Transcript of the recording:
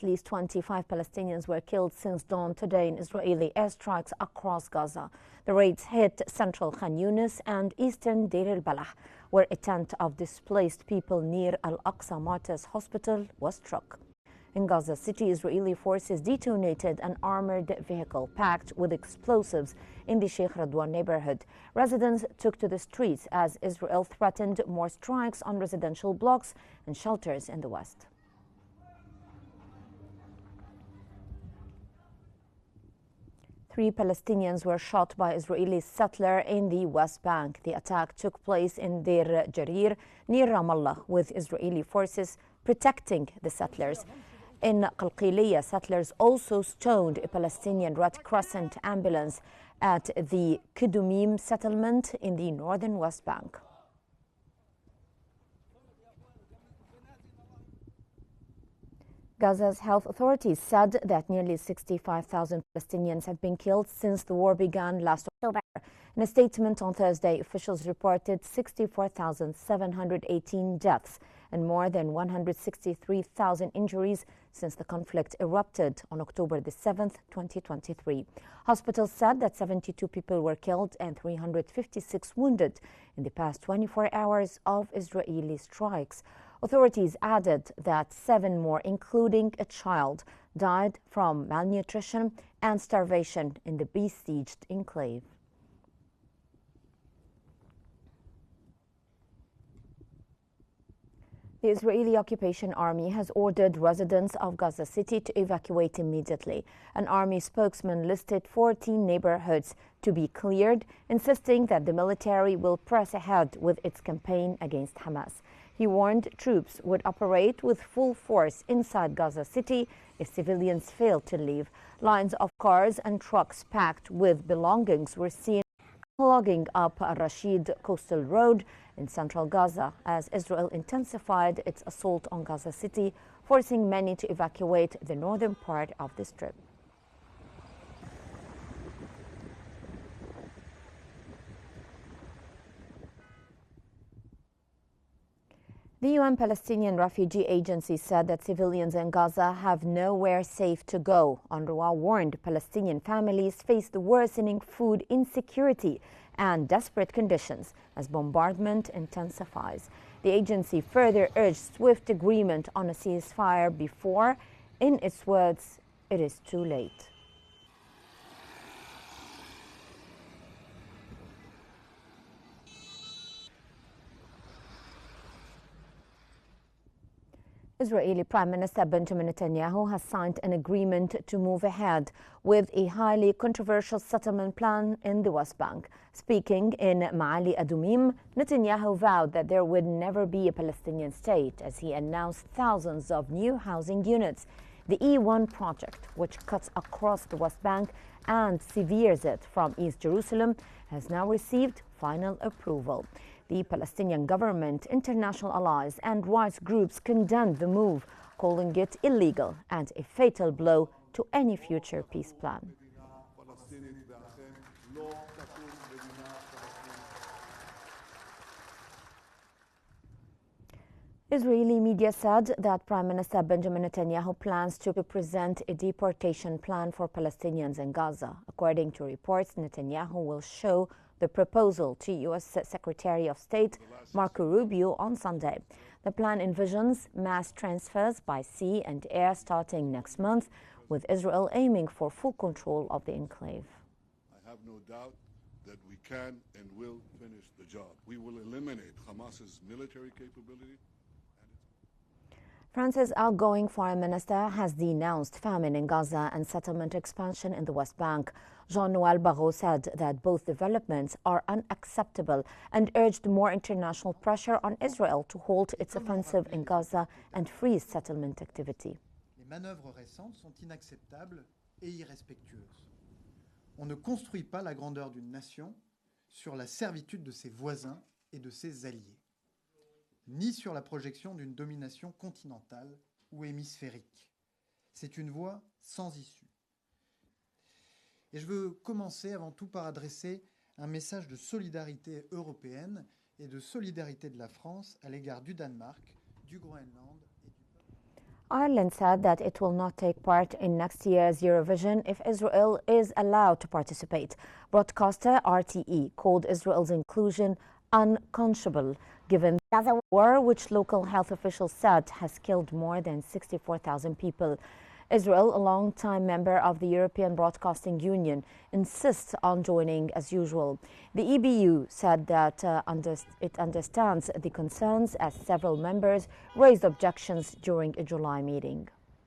at least 25 Palestinians were killed since dawn today in Israeli airstrikes across Gaza. The raids hit central Khan Yunis and eastern Deir al-Balah, where a tent of displaced people near Al-Aqsa Martyrs Hospital was struck. In Gaza City, Israeli forces detonated an armored vehicle packed with explosives in the Sheikh Radwan neighborhood. Residents took to the streets as Israel threatened more strikes on residential blocks and shelters in the west. Three Palestinians were shot by Israeli settler in the West Bank. The attack took place in Deir Jarir near Ramallah, with Israeli forces protecting the settlers. In Qalqiliya, settlers also stoned a Palestinian Red Crescent ambulance at the Kidumim settlement in the northern West Bank. Gaza's health authorities said that nearly 65,000 Palestinians have been killed since the war began last October. In a statement on Thursday, officials reported 64,718 deaths and more than 163,000 injuries since the conflict erupted on October the 7th, 2023. Hospitals said that 72 people were killed and 356 wounded in the past 24 hours of Israeli strikes. Authorities added that 7 more, including a child, died from malnutrition and starvation in the besieged enclave. The Israeli occupation army has ordered residents of Gaza City to evacuate immediately. An army spokesman listed 14 neighborhoods to be cleared, insisting that the military will press ahead with its campaign against Hamas. He warned troops would operate with full force inside Gaza City if civilians failed to leave. Lines of cars and trucks packed with belongings were seen clogging up Rashid Coastal Road in central Gaza as Israel intensified its assault on Gaza City, forcing many to evacuate the northern part of the Strip. The UN Palestinian Refugee Agency said that civilians in Gaza have nowhere safe to go. UNRWA warned Palestinian families face the worsening food insecurity and desperate conditions as bombardment intensifies. The agency further urged swift agreement on a ceasefire before, in its words, it is too late. Israeli Prime Minister Benjamin Netanyahu has signed an agreement to move ahead with a highly controversial settlement plan in the West Bank. Speaking in Ma'ali Adumim, Netanyahu vowed that there would never be a Palestinian state as he announced thousands of new housing units. The E1 project, which cuts across the West Bank and severs it from East Jerusalem, has now received final approval. The Palestinian government, international allies and rights groups condemned the move, calling it illegal and a fatal blow to any future peace plan. Israeli media said that Prime Minister Benjamin Netanyahu plans to present a deportation plan for Palestinians in Gaza. According to reports, Netanyahu will show the proposal to U.S. Secretary of State Marco Rubio on Sunday. The plan envisions mass transfers by sea and air starting next month, with Israel aiming for full control of the enclave. I have no doubt that we can and will finish the job. We will eliminate Hamas's military capability. France's outgoing foreign minister has denounced famine in Gaza and settlement expansion in the West Bank. Jean-Noël Barrot said that both developments are unacceptable and urged more international pressure on Israel to halt its offensive in Gaza and freeze settlement activity. Les manœuvres récentes sont inacceptables et irrespectueuses. On ne construit pas la grandeur d'une nation sur la servitude de ses voisins et de ses alliés, ni sur la projection d'une domination continentale ou hémisphérique. C'est une voie sans issue. Et je veux commencer avant tout par adresser un message de solidarité européenne et de solidarité de la France à l'égard du Danemark, du Groenland et du... Ireland said that it will not take part in next year's Eurovision if Israel is allowed to participate. Broadcaster RTE called Israel's inclusion unconscionable, given the Gaza war, which local health officials said has killed more than 64,000 people. Israel, a long-time member of the European Broadcasting Union, insists on joining as usual. The EBU said that it understands the concerns as several members raised objections during a July meeting.